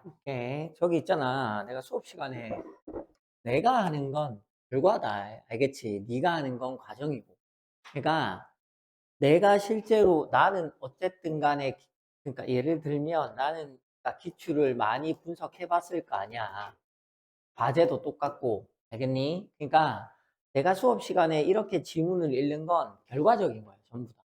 오케이. 저기 있잖아. 내가 수업 시간에 내가 하는 건 결과다. 알겠지? 네가 하는 건 과정이고. 그러니까 내가 실제로 나는 어쨌든 간에 그러니까 예를 들면 나는 그러니까 기출을 많이 분석해 봤을 거 아니야. 과제도 똑같고. 알겠니? 그러니까 내가 수업 시간에 이렇게 지문을 읽는 건 결과적인 거야, 전부 다.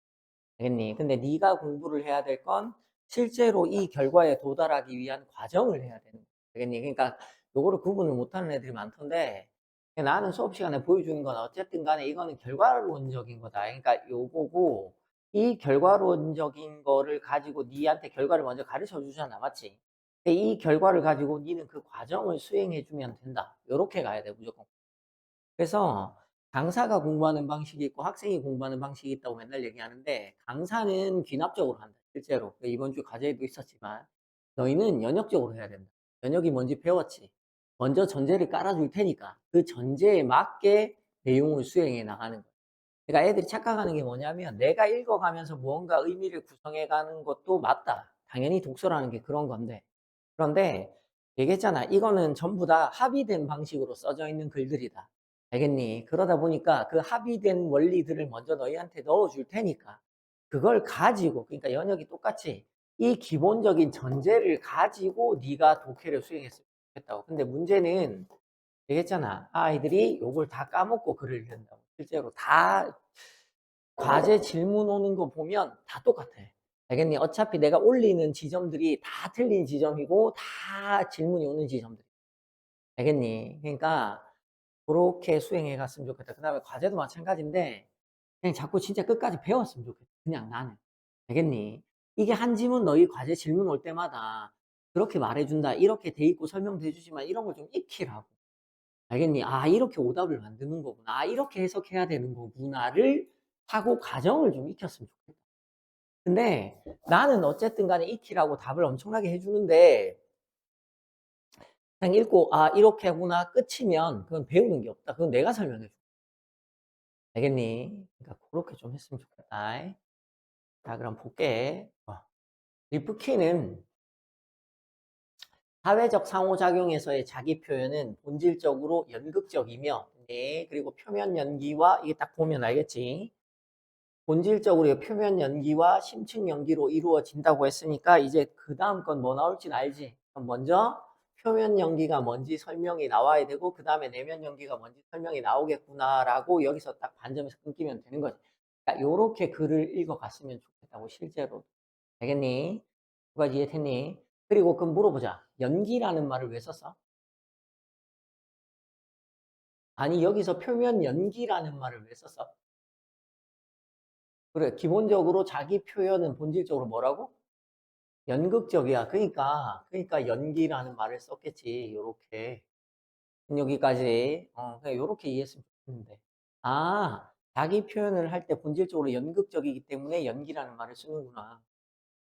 알겠니? 근데 네가 공부를 해야 될 건 실제로 이 결과에 도달하기 위한 과정을 해야 되는 거야. 알겠니? 그러니까 요거를 구분을 못하는 애들이 많던데 나는 수업 시간에 보여주는 건 어쨌든 간에 이거는 결과론적인 거다. 그러니까 요거고 이 결과론적인 거를 가지고 니한테 결과를 먼저 가르쳐 주잖아. 맞지? 근데 이 결과를 가지고 니는 그 과정을 수행해 주면 된다. 요렇게 가야 돼, 무조건. 그래서 강사가 공부하는 방식이 있고 학생이 공부하는 방식이 있다고 맨날 얘기하는데 강사는 귀납적으로 한다. 실제로. 이번 주 과제에도 있었지만 너희는 연역적으로 해야 된다. 연역이 뭔지 배웠지. 먼저 전제를 깔아줄 테니까 그 전제에 맞게 내용을 수행해 나가는 거야. 그러니까 애들이 착각하는 게 뭐냐면 내가 읽어가면서 무언가 의미를 구성해가는 것도 맞다. 당연히 독서라는 게 그런 건데. 그런데 얘기했잖아. 이거는 전부 다 합의된 방식으로 써져 있는 글들이다. 알겠니? 그러다 보니까 그 합의된 원리들을 먼저 너희한테 넣어줄 테니까 그걸 가지고 그러니까 연역이 똑같이 이 기본적인 전제를 가지고 네가 독해를 수행했으면 좋겠다고. 근데 문제는 얘기했잖아. 아이들이 요걸 다 까먹고 글을 읽는다고. 실제로 다 과제 질문 오는 거 보면 다 똑같아. 알겠니? 어차피 내가 올리는 지점들이 다 틀린 지점이고 다 질문이 오는 지점들. 알겠니? 그러니까 그렇게 수행해 갔으면 좋겠다. 그 다음에 과제도 마찬가지인데 그냥 자꾸 진짜 끝까지 배웠으면 좋겠다. 그냥 나는. 알겠니? 이게 한 지문 너희 과제 질문 올 때마다 그렇게 말해준다. 이렇게 돼 있고 설명도 해주지만 이런 걸 좀 익히라고. 알겠니? 아, 이렇게 오답을 만드는 거구나. 아, 이렇게 해석해야 되는 거구나를 하고 과정을 좀 익혔으면 좋겠다. 근데 나는 어쨌든 간에 익히라고 답을 엄청나게 해주는데 그냥 읽고 아, 이렇게 하구나 끝이면 그건 배우는 게 없다. 그건 내가 설명해 줘. 알겠니? 그러니까 그렇게 좀 했으면 좋겠다. 자, 그럼 볼게. 리프키는 사회적 상호작용에서의 자기 표현은 본질적으로 연극적이며, 네, 그리고 표면 연기와, 이게 딱 보면 알겠지? 본질적으로 표면 연기와 심층 연기로 이루어진다고 했으니까, 이제 그 다음 건 뭐 나올지는 알지? 그럼 먼저 표면 연기가 뭔지 설명이 나와야 되고, 그 다음에 내면 연기가 뭔지 설명이 나오겠구나라고 여기서 딱 반점에서 끊기면 되는 거지. 그러니까 요렇게 글을 읽어갔으면 좋겠다고, 실제로. 알겠니? 누가 이해했니? 그리고 그럼 물어보자. 연기라는 말을 왜 썼어? 아니, 여기서 표면 연기라는 말을 왜 썼어? 그래, 기본적으로 자기 표현은 본질적으로 뭐라고? 연극적이야. 그러니까 연기라는 말을 썼겠지. 요렇게. 여기까지. 그냥 요렇게 이해했으면 좋겠는데. 아, 자기 표현을 할 때 본질적으로 연극적이기 때문에 연기라는 말을 쓰는구나.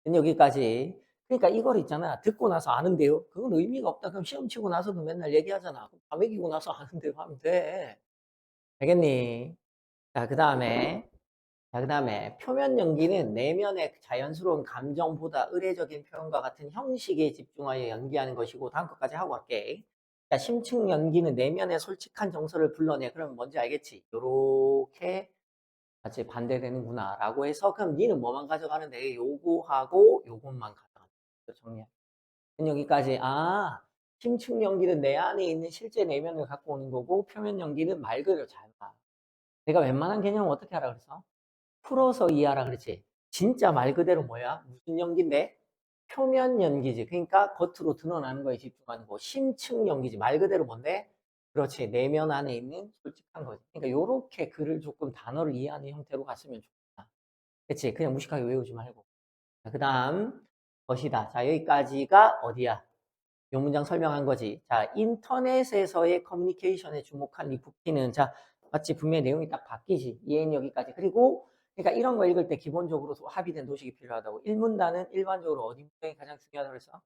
여기까지. 그러니까 이걸 있잖아. 듣고 나서 아는데요. 그건 의미가 없다. 그럼 시험 치고 나서도 맨날 얘기하잖아. 다 매기고 나서 아는데요 하면 돼. 알겠니? 자, 그 다음에 표면 연기는 내면의 자연스러운 감정보다 의례적인 표현과 같은 형식에 집중하여 연기하는 것이고 다음 것까지 하고 갈게. 자, 심층 연기는 내면의 솔직한 정서를 불러내. 그러면 뭔지 알겠지? 요렇게 같이 반대되는구나 라고 해서 그럼 니는 뭐만 가져가는데 요거하고 요것만 가져가는 거죠. 정리해. 여기까지 심층 연기는 내 안에 있는 실제 내면을 갖고 오는 거고 표면 연기는 말 그대로 잘 봐. 내가 웬만한 개념을 어떻게 하라 그래서? 풀어서 이해하라 그랬지. 진짜 말 그대로 뭐야? 무슨 연기인데? 표면 연기지. 그러니까 겉으로 드러나는 거에 집중하는 거. 심층 연기지. 말 그대로 뭔데? 그렇지. 내면 안에 있는 솔직한 거지. 그러니까 요렇게 글을 조금 단어를 이해하는 형태로 갔으면 좋겠다. 그치? 그냥 무식하게 외우지 말고. 자, 그 다음 것이다. 자, 여기까지가 어디야? 요 문장 설명한 거지. 자, 인터넷에서의 커뮤니케이션에 주목한 리프키는 자, 마치 분명히 내용이 딱 바뀌지. 이해는 여기까지. 그리고 그러니까 이런 거 읽을 때 기본적으로 합의된 도식이 필요하다고. 일문단은 일반적으로 어디 문장이 가장 중요하다고 그랬어?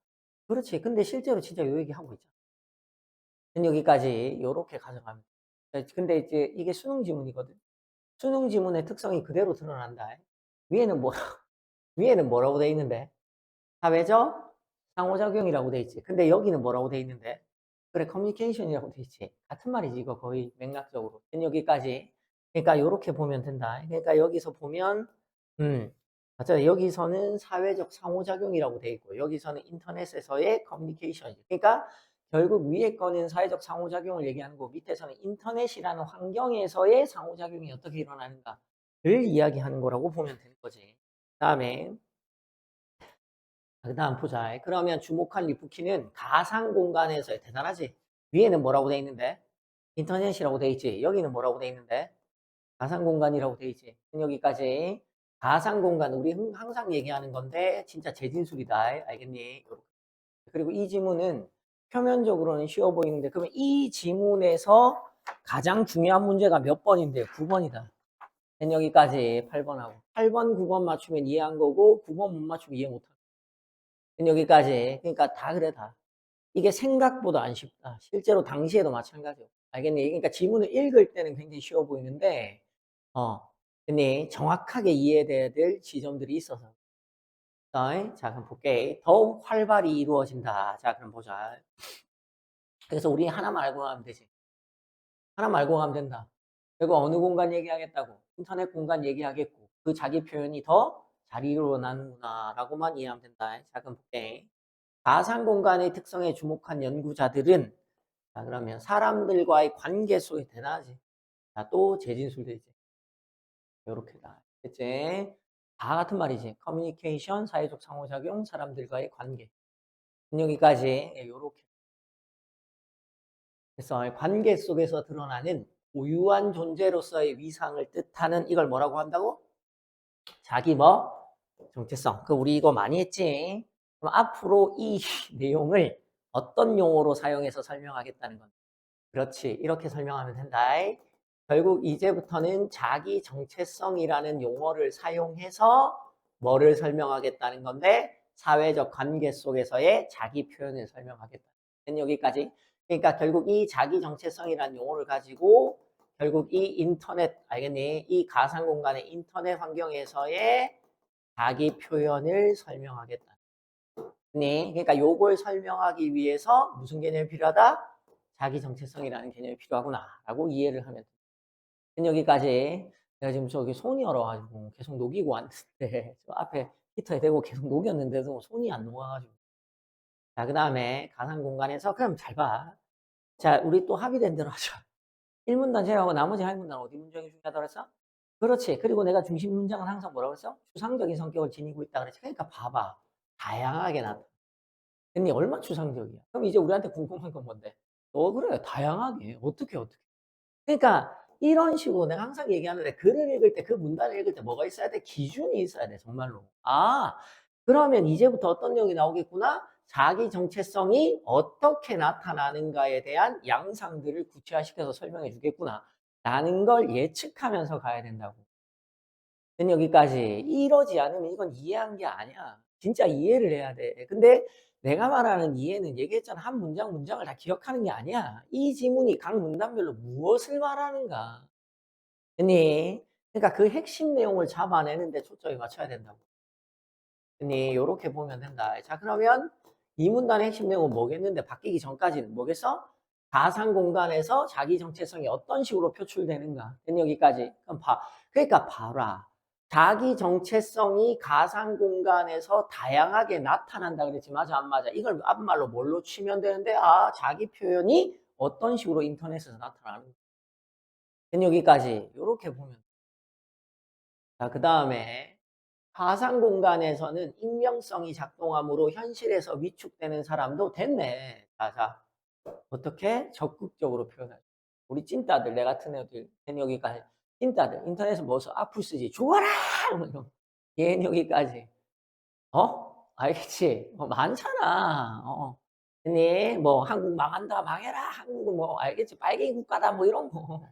그렇지. 근데 실제로 진짜 요 얘기 하고 있잖아. 여기까지 요렇게 가져가면 돼. 근데 이제 이게 수능 지문이거든. 수능 지문의 특성이 그대로 드러난다. 위에는 뭐 위에는 뭐라고 돼 있는데? 사회적 상호작용이라고 돼 있지. 근데 여기는 뭐라고 돼 있는데? 그래, 커뮤니케이션이라고 돼 있지. 같은 말이지, 이거 거의 맥락적으로. 여기까지. 그러니까 요렇게 보면 된다. 그러니까 여기서 보면, 맞아요. 여기서는 사회적 상호작용이라고 돼 있고, 여기서는 인터넷에서의 커뮤니케이션이지. 그러니까 결국 위에 거는 사회적 상호작용을 얘기하는 거고, 밑에서는 인터넷이라는 환경에서의 상호작용이 어떻게 일어나는가를 이야기하는 거라고 보면 되는 거지. 다음에, 그 다음 보자. 그러면 주목할 리프키는 가상 공간에서의 대단하지. 위에는 뭐라고 돼 있는데? 인터넷이라고 돼 있지. 여기는 뭐라고 돼 있는데? 가상 공간이라고 돼 있지. 여기까지. 가상 공간, 우리 항상 얘기하는 건데, 진짜 재진술이다. 알겠니? 그리고 이 지문은 표면적으로는 쉬워 보이는데, 그러면 이 지문에서 가장 중요한 문제가 몇 번인데요? 9번이다. 여기까지 8번하고. 8번, 9번 맞추면 이해한 거고, 9번 못 맞추면 이해 못 하고. 여기까지. 그러니까 다 그래, 다. 이게 생각보다 안 쉽다. 실제로 당시에도 마찬가지요. 알겠니? 그러니까 지문을 읽을 때는 굉장히 쉬워 보이는데, 근데 정확하게 이해돼야 될 지점들이 있어서. 자, 그럼 볼게. 더욱 활발히 이루어진다. 자, 그럼 보자. 그래서 우리 하나만 알고 가면 되지. 하나만 알고 가면 된다. 그리고 어느 공간 얘기하겠다고? 인터넷 공간 얘기하겠고, 그 자기 표현이 더 잘 일어나는구나, 라고만 이해하면 된다. 자, 그럼 볼게. 가상 공간의 특성에 주목한 연구자들은, 자, 그러면 사람들과의 관계 속에 대단하지. 자, 또 재진술되지. 요렇게다. 그치? 다 같은 말이지. 커뮤니케이션, 사회적 상호작용, 사람들과의 관계. 여기까지 요렇게. 그래서 관계 속에서 드러나는 고유한 존재로서의 위상을 뜻하는 이걸 뭐라고 한다고? 자기 뭐? 정체성. 그 우리 이거 많이 했지? 그럼 앞으로 이 내용을 어떤 용어로 사용해서 설명하겠다는 건 그렇지. 이렇게 설명하면 된다. 결국 이제부터는 자기 정체성이라는 용어를 사용해서 뭐를 설명하겠다는 건데 사회적 관계 속에서의 자기 표현을 설명하겠다. 여기까지. 그러니까 결국 이 자기 정체성이라는 용어를 가지고 결국 이 인터넷, 알겠니? 이 가상 공간의 인터넷 환경에서의 자기 표현을 설명하겠다. 네, 그러니까 요걸 설명하기 위해서 무슨 개념이 필요하다? 자기 정체성이라는 개념이 필요하구나라고 이해를 하면 돼. 여기까지. 내가 지금 저기 손이 얼어가지고 계속 녹이고 왔는데 저 앞에 히터에 대고 계속 녹였는데도 손이 안 녹아가지고. 자, 그 다음에 가상 공간에서 그럼 잘 봐. 자, 우리 또 합의된 대로 하자. 1문단 제외하고 나머지 한 문단 어디 문장이 중요하다고 그랬어? 그렇지. 그리고 내가 중심 문장은 항상 뭐라고 했어? 추상적인 성격을 지니고 있다 그랬지. 그러니까 봐봐. 다양하게 나타나. 근데 얼마 추상적이야. 그럼 이제 우리한테 궁금한 건 뭔데? 그래. 다양하게. 어떻게. 그러니까 이런 식으로 내가 항상 얘기하는데 글을 읽을 때 그 문단을 읽을 때 뭐가 있어야 돼? 기준이 있어야 돼. 정말로. 아, 그러면 이제부터 어떤 내용이 나오겠구나? 자기 정체성이 어떻게 나타나는가에 대한 양상들을 구체화시켜서 설명해 주겠구나. 라는 걸 예측하면서 가야 된다고. 여기까지. 이러지 않으면 이건 이해한 게 아니야. 진짜 이해를 해야 돼. 근데 내가 말하는 이해는 얘기했잖아. 한 문장을 다 기억하는 게 아니야. 이 지문이 각 문단별로 무엇을 말하는가. 언니, 그러니까 그 핵심 내용을 잡아내는데 초점이 맞춰야 된다고. 언니, 요렇게 보면 된다. 자, 그러면 이 문단의 핵심 내용은 뭐겠는데 바뀌기 전까지는 뭐겠어? 가상 공간에서 자기 정체성이 어떤 식으로 표출되는가. 여기까지. 그럼 그러니까 봐라. 자기 정체성이 가상 공간에서 다양하게 나타난다 그랬지. 맞아, 안 맞아? 이걸 앞말로 뭘로 치면 되는데, 자기 표현이 어떤 식으로 인터넷에서 나타나는 여기까지. 요렇게 보면. 자, 그 다음에 가상 공간에서는 익명성이 작동하므로 현실에서 위축되는 사람도 됐네. 자, 어떻게? 적극적으로 표현하죠. 우리 찐따들, 내 같은 애들, 여기까지. 찐따들, 인터넷에 뭐서 악플 쓰지. 죽어라! 얘는 여기까지. 알겠지? 많잖아. 아니, 뭐, 한국 망한다, 망해라. 한국은 뭐, 알겠지? 빨갱이 국가다, 뭐, 이런 거.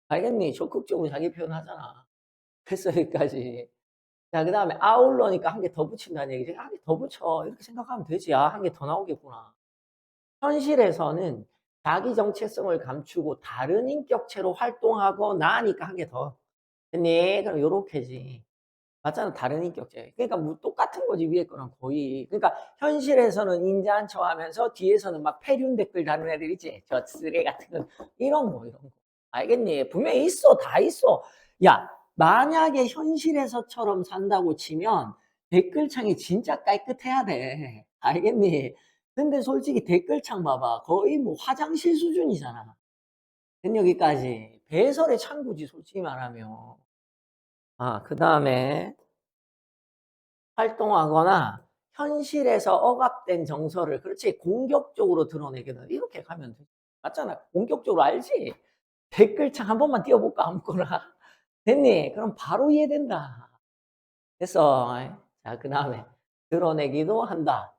알겠니? 적극적으로 자기 표현하잖아. 그래서 여기까지. 자, 그 다음에 아울러니까 한 개 더 붙인다는 얘기지. 한 개 더 붙여. 이렇게 생각하면 되지. 한 개 더 나오겠구나. 현실에서는 자기 정체성을 감추고 다른 인격체로 활동하고 나니까 한 개 더. 네, 그럼 요렇게지. 맞잖아. 다른 인격체. 그러니까 뭐 똑같은 거지 위에 거랑 거의. 그러니까 현실에서는 인자한 척하면서 뒤에서는 막 폐륜 댓글 다는 애들 있지. 저 쓰레 같은 건 이런 거 이런 거. 알겠니? 분명히 있어. 다 있어. 야, 만약에 현실에서처럼 산다고 치면 댓글창이 진짜 깔끗해야 돼. 알겠니? 근데 솔직히 댓글창 봐봐. 거의 뭐 화장실 수준이잖아. 된 여기까지. 배설의 창구지 솔직히 말하면. 아, 그다음에 활동하거나 현실에서 억압된 정서를 그렇지 공격적으로 드러내기는 이렇게 가면 돼. 맞잖아. 공격적으로 알지? 댓글창 한 번만 띄워볼까 아무거나. 됐니? 그럼 바로 이해된다. 됐어. 자, 그 다음에 드러내기도 한다.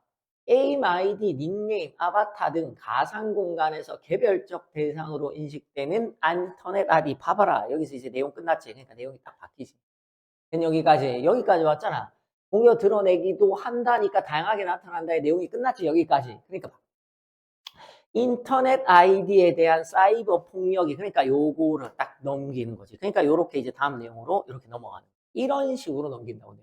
게임 아이디, 닉네임, 아바타 등 가상 공간에서 개별적 대상으로 인식되는 인터넷 아이디 봐봐라. 여기서 이제 내용 끝났지. 그러니까 내용이 딱 바뀌지. 여기까지 왔잖아. 공여 드러내기도 한다니까 다양하게 나타난다의 내용이 끝났지. 여기까지. 그러니까 인터넷 아이디에 대한 사이버 폭력이 그러니까 요거를 딱 넘기는 거지. 그러니까 요렇게 이제 다음 내용으로 이렇게 넘어가는. 이런 식으로 넘긴다고.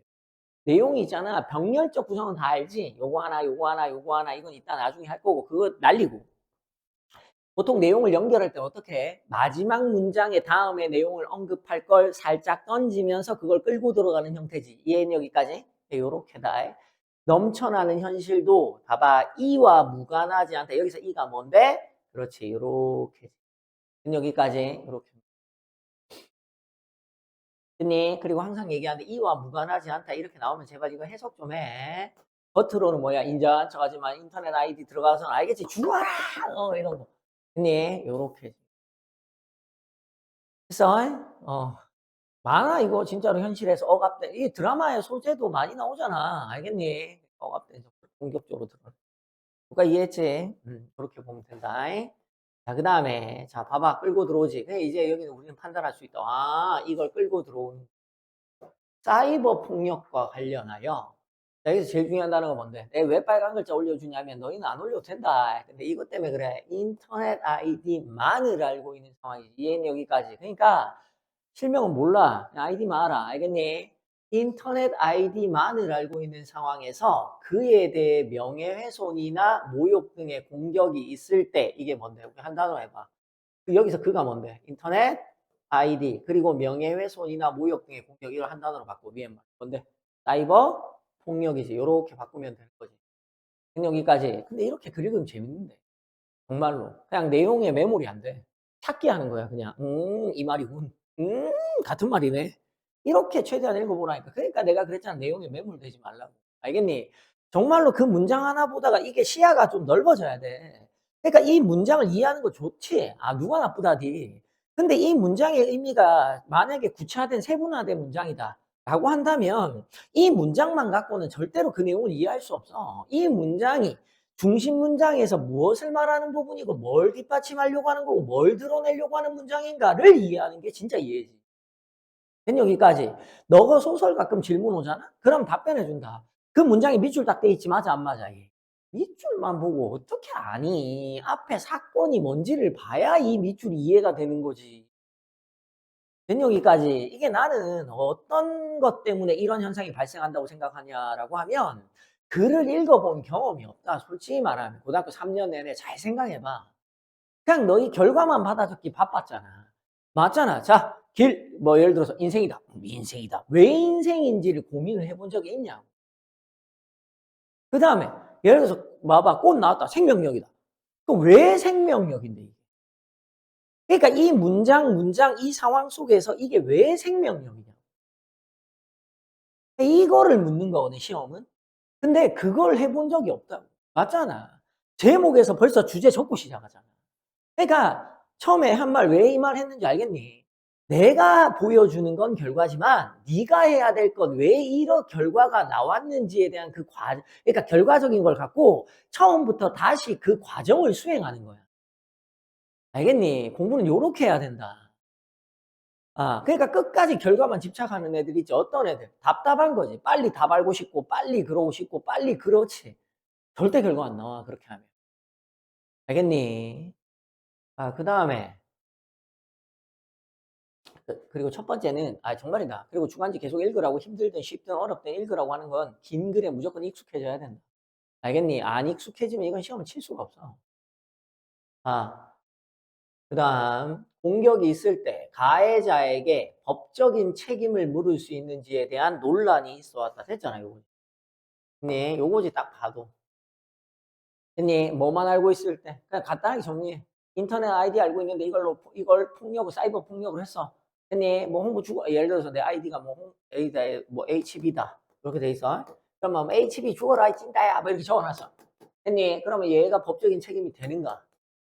내용이 있잖아. 병렬적 구성은 다 알지? 요거 하나, 요거 하나, 요거 하나, 이건 이따 나중에 할 거고, 그거 날리고. 보통 내용을 연결할 때 어떻게 해? 마지막 문장의 다음에 내용을 언급할 걸 살짝 던지면서 그걸 끌고 들어가는 형태지. 이해는 여기까지? 네, 요렇게다. 넘쳐나는 현실도 봐봐. 이와 무관하지 않다. 여기서 이가 뭔데? 그렇지. 요렇게. 여기까지. 요렇게. 됐니? 그리고 항상 얘기하는데 이와 무관하지 않다. 이렇게 나오면 제발 이거 해석 좀 해. 겉으로는 뭐야? 인자한 척하지만 인터넷 아이디 들어가서는 알겠지? 죽어라! 이런 거. 됐니? 요렇게. 됐어? 많아, 이거 진짜로 현실에서 억압된. 이 드라마의 소재도 많이 나오잖아. 알겠니? 억압된 공격적으로 들어. 누가 이해했지? 그렇게 보면 된다. 자, 그 다음에, 자, 봐봐. 끌고 들어오지. 그래, 이제 여기는 우리는 판단할 수 있다. 아, 이걸 끌고 들어오는. 사이버 폭력과 관련하여. 자, 여기서 제일 중요한 단어가 뭔데? 내가 왜 빨간 글자 올려주냐면 너희는 안 올려도 된다. 근데 이것 때문에 그래. 인터넷 아이디만을 알고 있는 상황이지. 이해는 여기까지. 그러니까 실명은 몰라. 아이디만 알아. 알겠니? 인터넷 아이디만을 알고 있는 상황에서 그에 대해 명예훼손이나 모욕 등의 공격이 있을 때 이게 뭔데? 한 단어로 해봐. 여기서 그가 뭔데? 인터넷 아이디 그리고 명예훼손이나 모욕 등의 공격 이걸 한 단어로 바꿔 위에만 뭔데? 사이버 폭력이지. 요렇게 바꾸면 되는 거지. 여기까지. 근데 이렇게 그리면 재밌는데. 정말로. 그냥 내용에 메모리 안 돼. 찾기 하는 거야, 그냥. 이 말이군. 같은 말이네. 이렇게 최대한 읽어보라니까. 그러니까 내가 그랬잖아. 내용에 매몰되지 말라고. 알겠니? 정말로 그 문장 하나 보다가 이게 시야가 좀 넓어져야 돼. 그러니까 이 문장을 이해하는 거 좋지. 아, 누가 나쁘다디. 근데 이 문장의 의미가 만약에 구체화된 세분화된 문장이다. 라고 한다면 이 문장만 갖고는 절대로 그 내용을 이해할 수 없어. 이 문장이 중심 문장에서 무엇을 말하는 부분이고 뭘 뒷받침하려고 하는 거고 뭘 드러내려고 하는 문장인가를 이해하는 게 진짜 이해지. 된 여기까지. 너가 소설 가끔 질문 오잖아? 그럼 답변해 준다. 그 문장이 밑줄 딱 돼 있지 맞아 안 맞아? 얘. 밑줄만 보고 어떻게 아니? 앞에 사건이 뭔지를 봐야 이 밑줄이 이해가 되는 거지. 된 여기까지. 이게 나는 어떤 것 때문에 이런 현상이 발생한다고 생각하냐라고 하면 글을 읽어본 경험이 없다. 솔직히 말하면 고등학교 3년 내내 잘 생각해봐. 그냥 너희 결과만 받아 적기 바빴잖아. 맞잖아. 자, 뭐 예를 들어서 인생이다. 인생이다. 왜 인생인지를 고민을 해본 적이 있냐고. 그 다음에 예를 들어서 봐봐. 꽃 나왔다. 생명력이다. 그럼 왜 생명력인데 이게? 그러니까 이 문장 이 상황 속에서 이게 왜 생명력이냐? 이거를 묻는 거거든 시험은. 근데 그걸 해본 적이 없다고. 맞잖아. 제목에서 벌써 주제 적고 시작하잖아. 그러니까 처음에 한 말 왜 이 말 했는지 알겠니? 내가 보여주는 건 결과지만 네가 해야 될 건 왜 이런 결과가 나왔는지에 대한 그 그러니까 결과적인 걸 갖고 처음부터 다시 그 과정을 수행하는 거야. 알겠니? 공부는 요렇게 해야 된다. 아, 그러니까 끝까지 결과만 집착하는 애들 있지. 어떤 애들? 답답한 거지. 빨리 답 알고 싶고, 빨리 그러고 싶고, 빨리 그렇지. 절대 결과 안 나와, 그렇게 하면. 알겠니? 아, 그 다음에 그리고 첫 번째는 정말이다. 그리고 주간지 계속 읽으라고 힘들든 쉽든 어렵든 읽으라고 하는 건 긴 글에 무조건 익숙해져야 된다. 알겠니? 안 익숙해지면 이건 시험을 칠 수가 없어. 그다음 공격이 있을 때 가해자에게 법적인 책임을 물을 수 있는지에 대한 논란이 있어 왔다. 됐잖아요. 요거. 네, 요거지 딱 봐도. 됐니? 뭐만 알고 있을 때 그냥 간단하게 정리해. 인터넷 아이디 알고 있는데 이걸 폭력을 사이버 폭력을 했어. 됐니? 뭐 홍보 주고 예를 들어서 내 아이디가 뭐 HB다 이렇게 돼 있어. 그러면 뭐 HB 죽어라 이 찐따야 뭐 이렇게 적어놨어. 됐니? 그러면 얘가 법적인 책임이 되는가?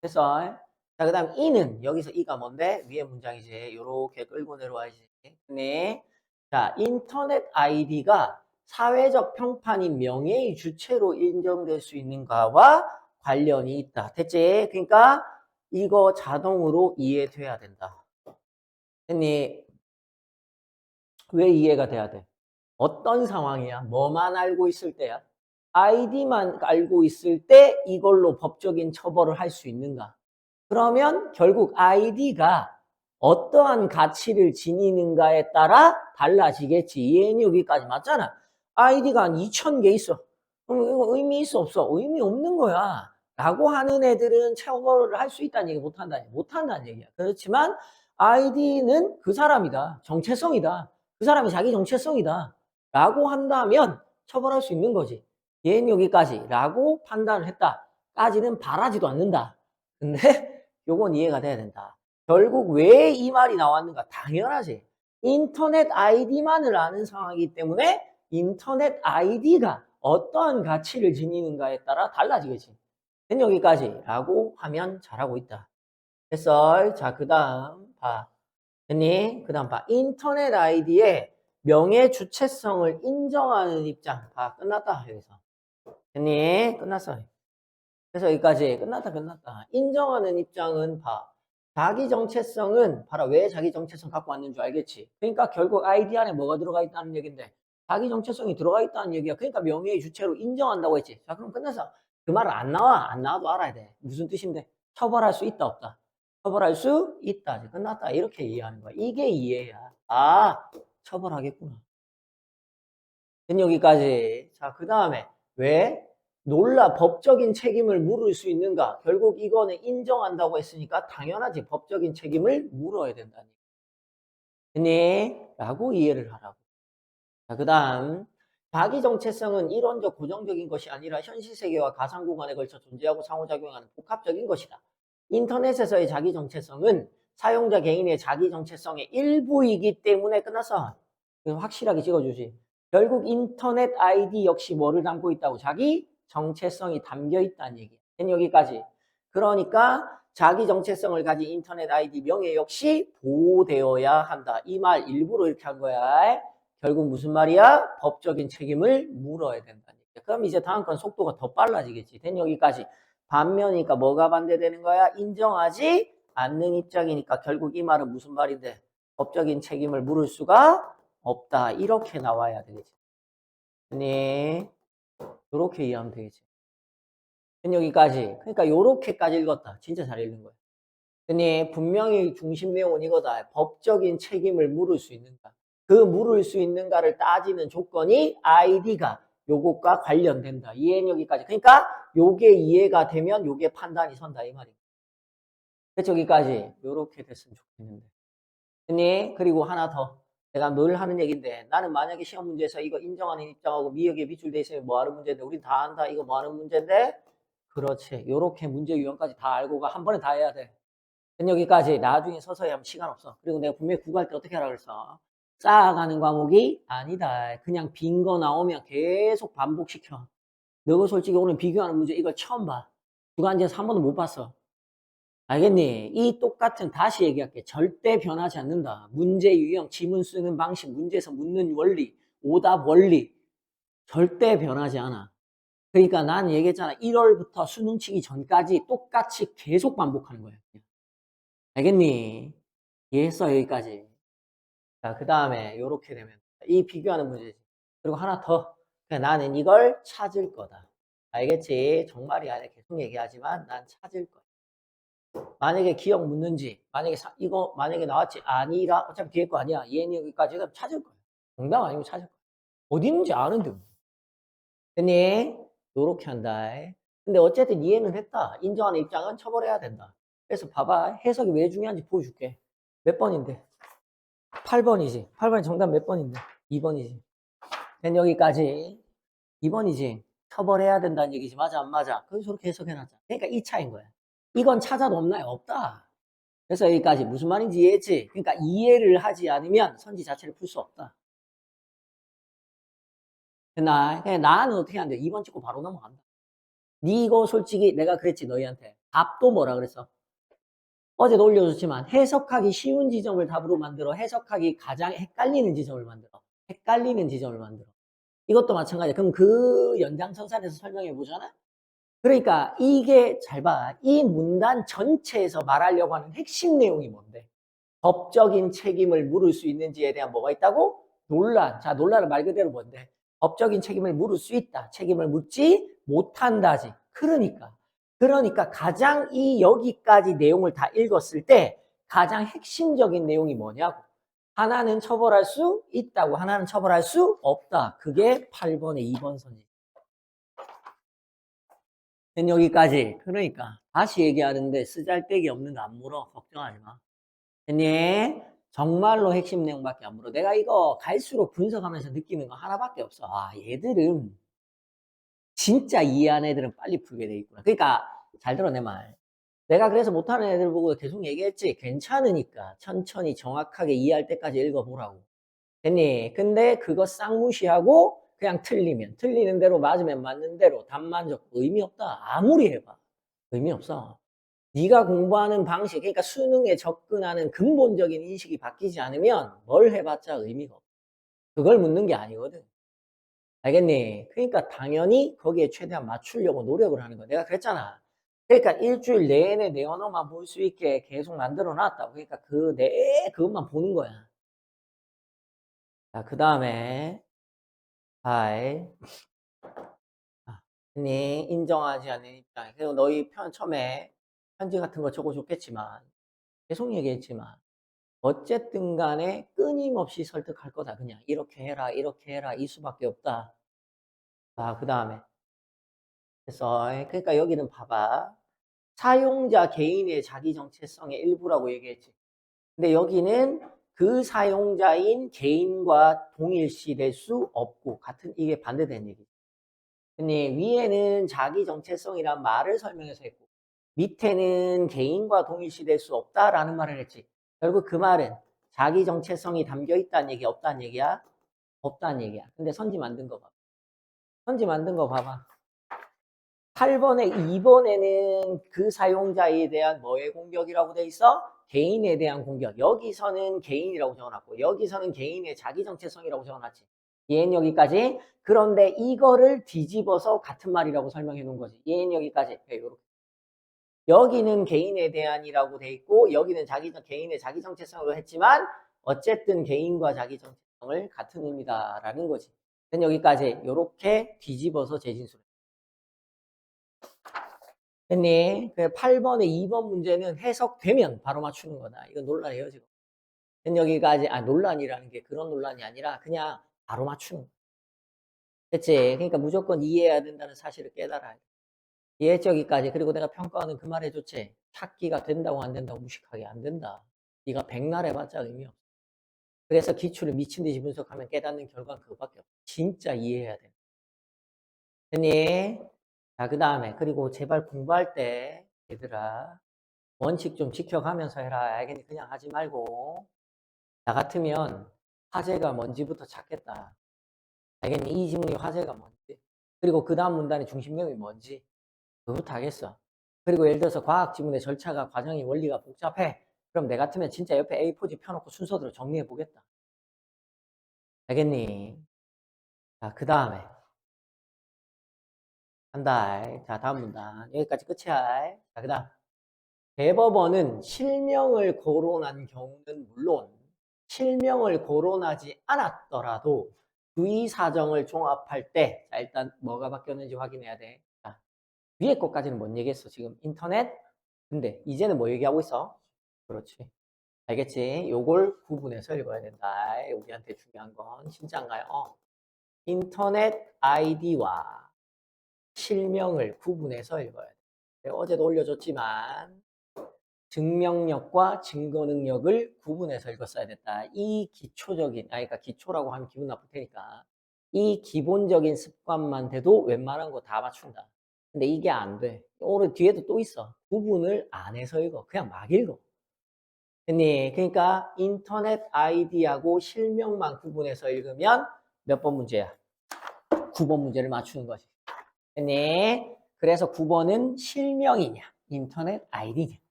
됐어. 자, 그다음 이는 여기서 이가 뭔데? 위에 문장이지. 요렇게 끌고 내려와야지. 됐니? 자, 인터넷 아이디가 사회적 평판인 명예의 주체로 인정될 수 있는가와 관련이 있다. 됐지? 그러니까 이거 자동으로 이해돼야 된다. 됐니? 왜 이해가 돼야 돼? 어떤 상황이야? 뭐만 알고 있을 때야? 아이디만 알고 있을 때 이걸로 법적인 처벌을 할 수 있는가? 그러면 결국 아이디가 어떠한 가치를 지니는가에 따라 달라지겠지. 이해는 여기까지 맞잖아. 아이디가 한 2,000개 있어. 그럼 이거 의미 있어 없어? 의미 없는 거야. 라고 하는 애들은 처벌을 할 수 있다는 얘기 못한다는 얘기야. 그렇지만 아이디는 그 사람이다. 정체성이다. 그 사람이 자기 정체성이다. 라고 한다면 처벌할 수 있는 거지. 얘는 여기까지 라고 판단을 했다. 까지는 바라지도 않는다. 근데 요건 이해가 돼야 된다. 결국 왜 이 말이 나왔는가? 당연하지. 인터넷 아이디만을 아는 상황이기 때문에 인터넷 아이디가 어떠한 가치를 지니는가에 따라 달라지겠지. 된 여기까지 라고 하면 잘하고 있다. 됐어. 자, 그 다음 봐. 됐니? 그 다음 봐. 인터넷 아이디의 명예 주체성을 인정하는 입장. 봐. 끝났다. 여기서. 됐니? 끝났어. 그래서 여기까지 끝났다. 인정하는 입장은 봐. 자기 정체성은 봐라. 왜 자기 정체성 갖고 왔는 줄 알겠지? 그러니까 결국 아이디 안에 뭐가 들어가 있다는 얘긴데 자기 정체성이 들어가 있다는 얘기야. 그러니까 명예의 주체로 인정한다고 했지. 자, 그럼 끝났어. 그 말은 안 나와. 안 나와도 알아야 돼. 무슨 뜻인데? 처벌할 수 있다 없다. 처벌할 수 있다. 끝났다. 이렇게 이해하는 거야. 이게 이해야. 처벌하겠구나. 된 여기까지. 자, 그 다음에 왜 법적인 책임을 물을 수 있는가? 결국 이거는 인정한다고 했으니까 당연하지. 법적인 책임을 물어야 된다니. 됐니? 라고 이해를 하라고. 자, 그 다음 자기 정체성은 이론적 고정적인 것이 아니라 현실 세계와 가상 공간에 걸쳐 존재하고 상호작용하는 복합적인 것이다. 인터넷에서의 자기 정체성은 사용자 개인의 자기 정체성의 일부이기 때문에 끝났어. 확실하게 찍어주지. 결국 인터넷 아이디 역시 뭐를 담고 있다고? 자기 정체성이 담겨 있다는 얘기야. 여기까지. 그러니까 자기 정체성을 가진 인터넷 아이디 명예 역시 보호되어야 한다. 이 말 일부러 이렇게 한 거야. 결국 무슨 말이야? 법적인 책임을 물어야 된다는 얘기야. 그럼 이제 다음 건 속도가 더 빨라지겠지. 된 여기까지. 반면이니까 뭐가 반대되는 거야? 인정하지 않는 입장이니까 결국 이 말은 무슨 말인데? 법적인 책임을 물을 수가 없다. 이렇게 나와야 되겠지. 네. 이렇게 이해하면 되겠지. 여기까지. 그러니까 요렇게까지 읽었다. 진짜 잘 읽는 거야. 네. 분명히 중심 내용은 이거다. 법적인 책임을 물을 수 있는가. 그 물을 수 있는가를 따지는 조건이 아이디가 요것과 관련된다. 이해는 여기까지. 그러니까 요게 이해가 되면 요게 판단이 선다. 이 말이야. 그래서 여기까지 요렇게 됐으면 좋겠는데. 네. 그리고 하나 더. 내가 늘 하는 얘기인데 나는 만약에 시험 문제에서 이거 인정하는 입장하고 미역에 밑줄 돼 있으면 뭐 하는 문제인데 우린 다 안다. 이거 뭐 하는 문제인데? 그렇지. 요렇게 문제 유형까지 다 알고 가. 한 번에 다 해야 돼. 여기까지. 나중에 서서히 하면 시간 없어. 그리고 내가 분명히 국어할 때 어떻게 하라 그랬어? 쌓아가는 과목이 아니다. 그냥 빈 거 나오면 계속 반복시켜. 너가 솔직히 오늘 비교하는 문제 이걸 처음 봐. 주간지에서 한 번도 못 봤어. 알겠니? 이 똑같은 다시 얘기할게. 절대 변하지 않는다. 문제 유형, 지문 쓰는 방식, 문제에서 묻는 원리, 오답 원리 절대 변하지 않아. 그러니까 난 얘기했잖아. 1월부터 수능 치기 전까지 똑같이 계속 반복하는 거야. 알겠니? 이해했어 여기까지. 자, 그 다음에 요렇게 되면 이 비교하는 문제지. 그리고 하나 더. 그러니까 나는 이걸 찾을 거다. 알겠지? 정말이 아니라 계속 얘기하지만 난 찾을 거야. 만약에 기억 묻는지, 만약에 이거 만약에 나왔지 아니라 어차피 뒤에 거 아니야. 얘는 여기까지 해서 찾을 거야. 정답 아니고 찾을 거야. 어디 있는지 아는데 뭐. 됐니? 요렇게 한다. 근데 어쨌든 이해는 했다. 인정하는 입장은 처벌해야 된다. 그래서 봐봐. 해석이 왜 중요한지 보여줄게. 몇 번인데? 8번이지. 8번이 정답 몇 번인데? 2번이지. 된 여기까지. 2번이지. 처벌해야 된다는 얘기지. 맞아, 안 맞아? 그래서 저렇게 해석해놨잖아. 그러니까 이 차인 거야. 이건 찾아도 없나요? 없다. 그래서 여기까지 무슨 말인지 이해했지? 그러니까 이해를 하지 않으면 선지 자체를 풀 수 없다. 그냥 나는 어떻게 하는데 2번 찍고 바로 넘어간다. 니 이거 솔직히 내가 그랬지 너희한테. 답도 뭐라 그랬어? 어제도 올려줬지만 해석하기 쉬운 지점을 답으로 만들어. 해석하기 가장 헷갈리는 지점을 만들어. 헷갈리는 지점을 만들어. 이것도 마찬가지야. 그럼 그 연장선상에서 설명해 보잖아? 그러니까 이게 잘 봐. 이 문단 전체에서 말하려고 하는 핵심 내용이 뭔데? 법적인 책임을 물을 수 있는지에 대한 뭐가 있다고? 논란. 자, 논란은 말 그대로 뭔데? 법적인 책임을 물을 수 있다. 책임을 묻지 못한다지. 그러니까 가장 이 여기까지 내용을 다 읽었을 때 가장 핵심적인 내용이 뭐냐고. 하나는 처벌할 수 있다고, 하나는 처벌할 수 없다. 그게 8번의 2번 선지. 여기까지. 그러니까 다시 얘기하는데 쓰잘데기 없는 거 안 물어. 걱정하지 마. 됐니? 정말로 핵심 내용밖에 안 물어. 내가 이거 갈수록 분석하면서 느끼는 거 하나밖에 없어. 아, 얘들은 진짜 이해하는 애들은 빨리 풀게 돼 있구나. 그러니까 잘 들어 내 말. 내가 그래서 못하는 애들 보고 계속 얘기했지. 괜찮으니까 천천히 정확하게 이해할 때까지 읽어보라고. 됐니? 근데 그거 싹 무시하고 그냥 틀리는 대로 맞으면 맞는 대로 답만 적고 의미 없다. 아무리 해봐. 의미 없어. 네가 공부하는 방식, 그러니까 수능에 접근하는 근본적인 인식이 바뀌지 않으면 뭘 해봤자 의미가 없어. 그걸 묻는 게 아니거든. 알겠니? 그러니까 당연히 거기에 최대한 맞추려고 노력을 하는 거야. 내가 그랬잖아. 그러니까 일주일 내내 내 언어만 볼 수 있게 계속 만들어 놨다고. 그러니까 그것만 보는 거야. 자, 그 다음에, 하이. 니 인정하지 않는 입장. 그리고 너희 처음에 편지 같은 거 적어줬겠지만, 계속 얘기했지만, 어쨌든 간에 끊임없이 설득할 거다. 그냥 이렇게 해라 이 수밖에 없다. 자, 그 다음에 그래서 그러니까 여기는 봐봐. 사용자 개인의 자기 정체성의 일부라고 얘기했지. 근데 여기는 그 사용자인 개인과 동일시 될 수 없고 같은 이게 반대되는 얘기지. 근데 위에는 자기 정체성이란 말을 설명해서 했고 밑에는 개인과 동일시 될 수 없다라는 말을 했지. 결국 그 말은 자기 정체성이 담겨 있다는 얘기, 없다는 얘기야? 없다는 얘기야. 근데 선지 만든 거 봐. 선지 만든 거 봐봐. 8번에 2번에는 그 사용자에 대한 뭐의 공격이라고 돼 있어? 개인에 대한 공격. 여기서는 개인이라고 적어놨고 여기서는 개인의 자기 정체성이라고 적어놨지. 얘는 여기까지. 그런데 이거를 뒤집어서 같은 말이라고 설명해 놓은 거지. 얘는 여기까지. 요렇게. 여기는 개인에 대한이라고 돼 있고 여기는 개인의 자기 정체성으로 했지만 어쨌든 개인과 자기 정체성을 같은 의미다라는 거지. 여기까지 이렇게 뒤집어서 재진술. 됐니? 8번에 2번 문제는 해석되면 바로 맞추는 거다. 이건 논란이에요 지금. 여기까지 논란이라는 게 그런 논란이 아니라 그냥 바로 맞추는 거. 됐지? 그러니까 무조건 이해해야 된다는 사실을 깨달아야 돼. 이해했지 여기까지. 그리고 내가 평가하는 그 말 해줬지. 찾기가 된다고 안 된다고 무식하게 안 된다. 네가 백날 해봤자 의미 없어. 그래서 기출을 미친 듯이 분석하면 깨닫는 결과는 그거밖에 없어. 진짜 이해해야 돼. 됐니? 자, 그 다음에 그리고 제발 공부할 때 얘들아 원칙 좀 지켜가면서 해라. 알겠니? 그냥 하지 말고 나 같으면 화제가 뭔지부터 찾겠다. 알겠니? 이 지문의 화제가 뭔지 그리고 그 다음 문단의 중심명이 뭔지 그거부터 하겠어. 그리고 예를 들어서 과학 지문의 절차가 과정이 원리가 복잡해. 그럼 내 같으면 진짜 옆에 A4지 펴놓고 순서대로 정리해 보겠다. 알겠니? 자, 그 다음에 한달. 자, 다음 문단 여기까지 끝이야. 자, 그 다음 대법원은 실명을 거론한 경우는 물론 실명을 거론하지 않았더라도 주의 사정을 종합할 때, 자, 일단 뭐가 바뀌었는지 확인해야 돼. 자, 위에 것까지는 뭔 얘기했어? 지금 인터넷 근데 이제는 뭐 얘기하고 있어? 그렇지. 알겠지? 요걸 구분해서 읽어야 된다. 우리한테 중요한 건 진짜인가요? 인터넷 아이디와 실명을 구분해서 읽어야 돼. 내가 어제도 올려줬지만 증명력과 증거 능력을 구분해서 읽었어야 됐다. 이 기초적인, 그러니까 기초라고 하면 기분 나쁠 테니까 이 기본적인 습관만 돼도 웬만한 거 다 맞춘다. 근데 이게 안 돼. 오늘 뒤에도 또 있어. 구분을 안 해서 읽어. 그냥 막 읽어. 됐니? 그러니까 인터넷 아이디하고 실명만 구분해서 읽으면 몇 번 문제야? 9번 문제를 맞추는 거지. 됐니? 그래서 9번은 실명이냐, 인터넷 아이디냐.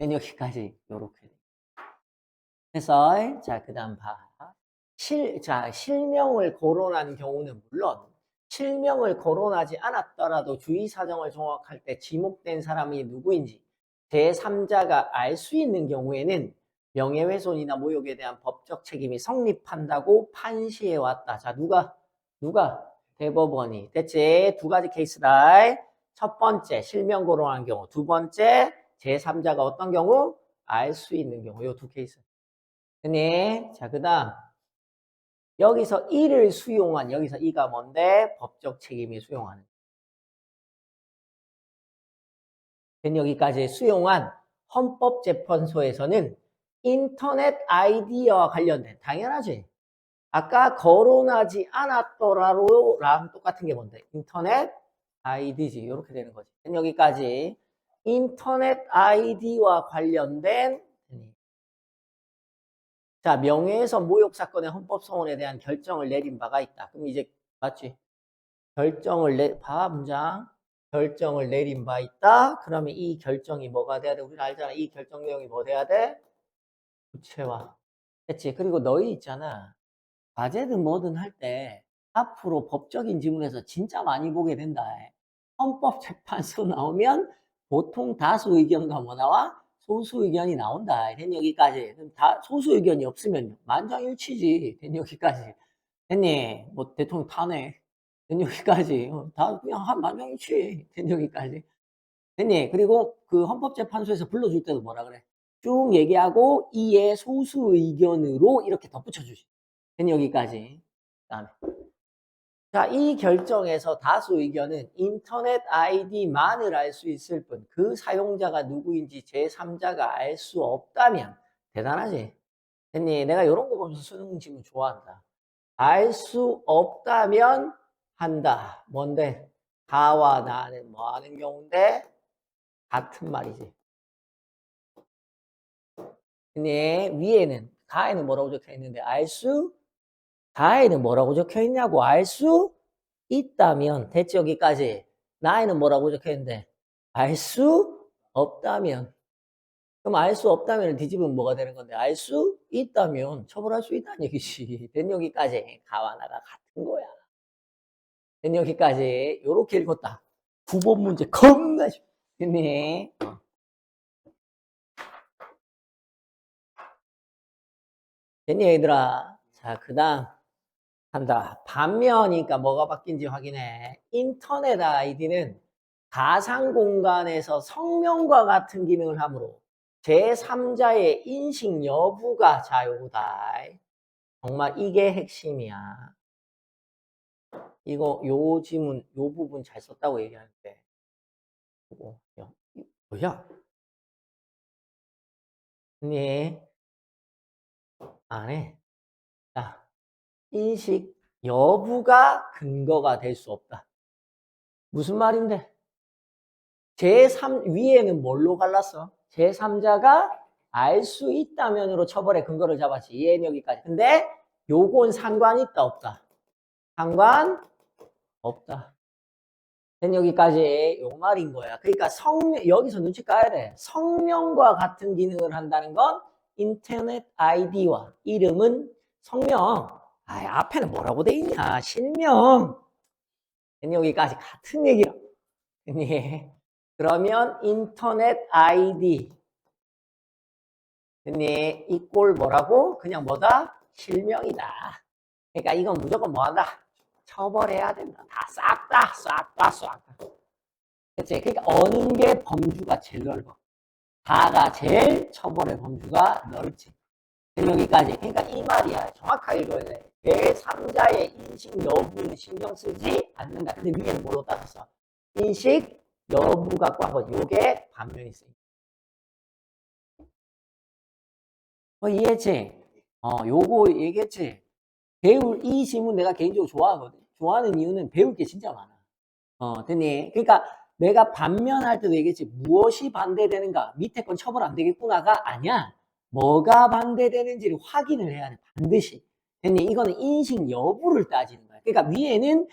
여기까지 요렇게. 그래서 자, 그다음 봐. 실명을 거론한 경우는 물론 실명을 거론하지 않았더라도 주의 사정을 종합할 때 지목된 사람이 누구인지 제3자가 알 수 있는 경우에는 명예훼손이나 모욕에 대한 법적 책임이 성립한다고 판시해 왔다. 자, 누가? 대법원이. 됐지? 두 가지 케이스다. 첫 번째, 실명 거론한 경우. 두 번째, 제3자가 어떤 경우? 알 수 있는 경우. 요 두 케이스. 됐니? 자, 그 다음. 여기서 이를 수용한, 여기서 이가 뭔데? 법적 책임이 수용하는. 여기까지 수용한 헌법재판소에서는 인터넷 아이디와 관련된, 당연하지. 아까 거론하지 않았더라도랑 똑같은 게 뭔데? 인터넷 아이디지. 이렇게 되는 거지. 여기까지 인터넷 아이디와 관련된 자, 명예훼손 모욕 사건의 헌법소원에 대한 결정을 내린 바가 있다. 그럼 이제 맞지? 문장. 결정을 내린 바 있다. 그러면 이 결정이 뭐가 돼야 돼? 우리는 알잖아. 이 결정 내용이 뭐 돼야 돼? 구체화. 됐지? 그리고 너희 있잖아. 과제든 뭐든 할 때 앞으로 법적인 지문에서 진짜 많이 보게 된다. 헌법재판소 나오면 보통 다수 의견과 뭐 나와? 소수 의견이 나온다. 된 여기까지. 다 소수 의견이 없으면 만장일치지. 된 여기까지. 됐니? 뭐 대통령 타네. 된 여기까지. 다 그냥 한 만장일치. 된 여기까지. 됐니? 그리고 그 헌법재판소에서 불러줄 때도 뭐라 그래? 쭉 얘기하고 이에 소수 의견으로 이렇게 덧붙여주지. 된 여기까지. 그다음에 자, 이 결정에서 다수 의견은 인터넷 아이디만을 알 수 있을 뿐 그 사용자가 누구인지 제3자가 알 수 없다면 대단하지? 됐니? 내가 이런 거 보면서 수능 지문 좋아한다. 알 수 없다면 한다. 뭔데? 가와 나는 뭐 하는 경우인데? 같은 말이지. 근데 위에는 가에는 뭐라고 적혀 있는데 가에는 뭐라고 적혀 있냐고 알 수 있다면 됐지 여기까지. 나에는 뭐라고 적혀 있는데 알 수 없다면. 그럼 알 수 없다면 뒤집으면 뭐가 되는 건데 알 수 있다면 처벌할 수 있다는 얘기지. 된 여기까지 가와 나가 같은 거야. 된 여기까지 요렇게 읽었다. 9번 문제 겁나 쉽. 됐니? 됐니 얘들아? 자, 그 다음 한다. 반면이니까 뭐가 바뀐지 확인해. 인터넷 아이디는 가상 공간에서 성명과 같은 기능을 하므로 제3자의 인식 여부가 자유다. 정말 이게 핵심이야. 이거 요 지문 요 부분 잘 썼다고 얘기하는데 뭐야? 네. 안 해. 자, 인식 여부가 근거가 될 수 없다. 무슨 말인데? 제3 위에는 뭘로 갈랐어? 제3자가 알 수 있다면으로 처벌의 근거를 잡았지. 이해는 여기까지. 근데 요건 상관 있다 없다. 상관 없다. 된 여기까지 요 말인 거야. 그러니까 여기서 눈치 까야 돼. 성명과 같은 기능을 한다는 건 인터넷 아이디와 이름은 성명. 앞에는 뭐라고 돼 있냐? 실명. 된 여기까지 같은 얘기야. 됐니? 그러면 인터넷 아이디 됐니? 이꼴 뭐라고? 그냥 뭐다? 실명이다. 그러니까 이건 무조건 뭐한다? 처벌해야 된다. 다 싹 다. 그치? 그러니까 어느 게 범주가 제일 넓어? 다가 제일 처벌의 범주가 넓지. 여기까지. 그러니까 이 말이야. 정확하게 이거야 돼. 제3자의 인식 여부는 신경 쓰지 않는다. 근데 위에는 뭐로 따졌어? 인식 여부가 꽉 요게 반면이 있어. 이해했지? 요거 얘기했지? 배울 이 질문 내가 개인적으로 좋아하거든. 좋아하는 이유는 배울 게 진짜 많아. 됐니? 그러니까 내가 반면할 때도 얘기했지. 무엇이 반대되는가? 밑에 건 처벌 안 되겠구나가 아니야. 뭐가 반대되는지를 확인을 해야 돼. 반드시. 됐니? 이거는 인식 여부를 따지는 거야. 그러니까 위에는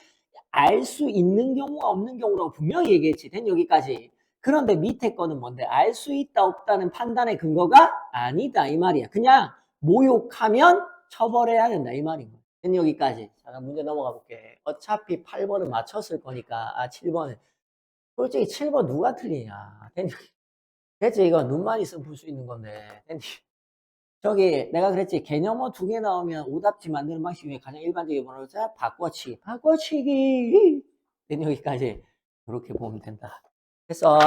알 수 있는 경우가 없는 경우라고 분명히 얘기했지. 된 여기까지. 그런데 밑에 거는 뭔데? 알 수 있다 없다는 판단의 근거가 아니다 이 말이야. 그냥 모욕하면 처벌해야 된다 이 말인 거야. 된 여기까지. 자, 그럼 문제 넘어가 볼게. 어차피 8번은 맞췄을 거니까 7번은 솔직히 7번 누가 틀리냐. 된 대체 이거 눈만 있으면 풀 수 있는 건데. 저기 내가 그랬지 개념어 2개 나오면 오답지 만드는 방식 중에 가장 일반적인 뭐라고 했지? 바꿔치기. 바꿔치기. 된 여기까지 이렇게 보면 된다. 그래서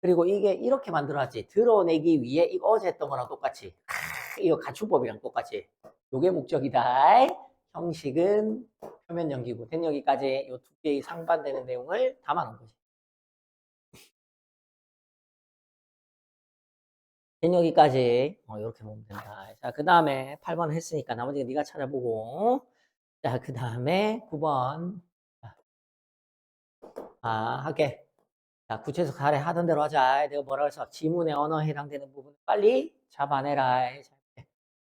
그리고 이게 이렇게 만들어놨지. 드러내기 위해 이거 어제 했던 거랑 똑같이. 이거 가축법이랑 똑같이. 요게 목적이다. 형식은 표면 연기고. 된 여기까지 요 2개의 상반되는 내용을 담아놓은 거지. 된 여기까지 이렇게 보면 된다. 자, 그 다음에 8번 했으니까 나머지는 네가 찾아보고. 자, 그 다음에 9번. 할게. 자, 구체적 사례 하던 대로 하자. 내가 뭐라 그랬어? 지문의 언어에 해당되는 부분 빨리 잡아내라.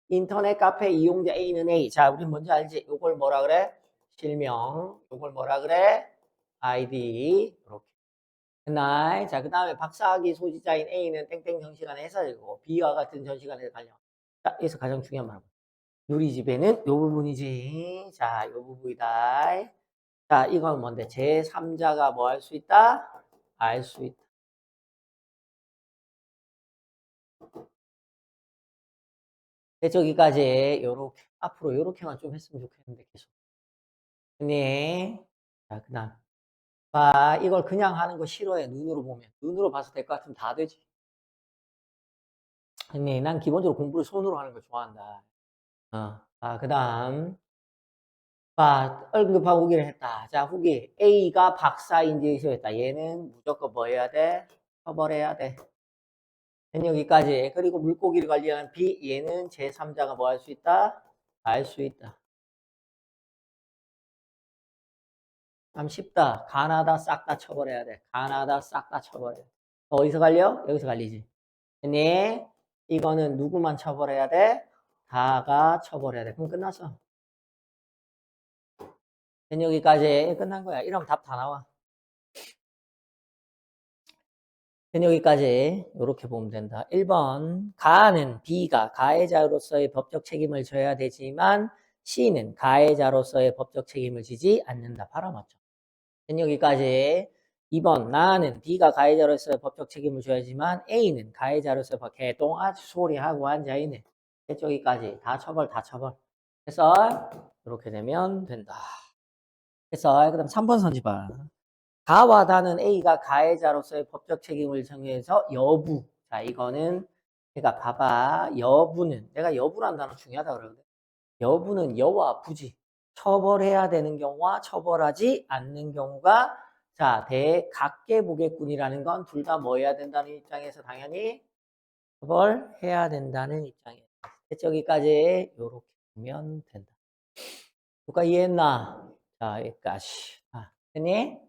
인터넷 카페 이용자 A는 A. 자, 우리 뭔지 알지? 요걸 뭐라 그래? 실명. 요걸 뭐라 그래? 아이디. 이렇게. 그날. 자, 그 다음에 박사학위 소지자인 A는 땡땡 전시관에 해설이고 B와 같은 전시관에 관련. 자, 여기서 가장 중요한 말. 누리집에는 요 부분이지. 자, 요 부분이다. 자, 이건 뭔데? 제3자가 뭐 할 수 있다? 알 수 있다. 저기까지 요렇게 앞으로 요렇게만 좀 했으면 좋겠는데 계속. 네. 자, 그다음. 이걸 그냥 하는 거 싫어해. 눈으로 보면. 눈으로 봐서 될 것 같으면 다 되지. 네, 난 기본적으로 공부를 손으로 하는 걸 좋아한다. 그다음. 언급하고 후기를 했다. 자, 후기. A가 박사인지 시했다. 얘는 무조건 뭐 해야 돼? 처벌해야 돼. 여기까지. 그리고 물고기를 관리하는 B, 얘는 제3자가 뭐 할 수 있다? 알 수 있다. 참 쉽다. 가나다 싹 다 처벌해야 돼. 가나다 싹 다 처벌해. 어디서 갈려? 여기서 갈리지. 네. 이거는 누구만 처벌해야 돼? 다가 처벌해야 돼. 그럼 끝났어. 여기까지 끝난 거야. 이러면 답 다 나와. 여기까지 이렇게 보면 된다. 1번 가는 B가 가해자로서의 법적 책임을 져야 되지만 C는 가해자로서의 법적 책임을 지지 않는다. 바로 맞죠. 여기까지 2번 나는 B가 가해자로서의 법적 책임을 져야지만 A는 가해자로서의 개똥아치 소리하고 앉아있네. 여기까지 다 처벌 다 처벌. 그래서 이렇게 되면 된다. 그래서 그 다음 3번 선지봐. 가와 다는 A가 가해자로서의 법적 책임을 정해서 여부. 자, 이거는 그러니까 봐봐. 여부는 내가 여부란 단어 중요하다 그러거든. 여부는 여와 부지. 처벌해야 되는 경우와 처벌하지 않는 경우가 자, 대각계보겠군이라는 건 둘 다 뭐 해야 된다는 입장에서 당연히 처벌해야 된다는 입장이에요. 여기까지 이렇게 보면 된다. 누가 이해했나? 자, 여기까지. 됐니?